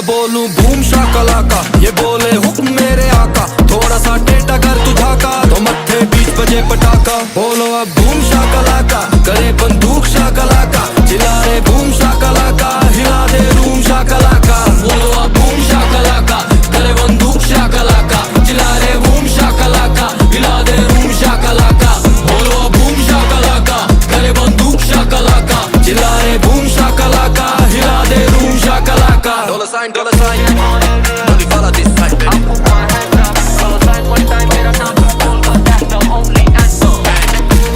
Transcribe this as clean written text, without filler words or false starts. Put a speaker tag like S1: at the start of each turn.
S1: मैं बोलूं बूम शाकलाका, ये बोले हुक्म मेरे आका। थोड़ा सा टेढ़ा कर तू झाका, तो मत्थे बीच बजे पटाखा। बोलो अब बूम शाकलाका, करे बंदूक शाकलाका। चिल्ला रे बूम शाकलाका, हिला दे रूम शाकलाका। बोलो अब बूम शाकलाका, करे बंदूक शाकलाका। चिल्ला रे बूम शाकलाका, हिला दे रूम शाकलाका। बोलो अब बूम शाकलाका, करे बंदूक शाकलाका। चिल्ला रे बूम शाकलाका, हिला दे रूम शाकलाका। $,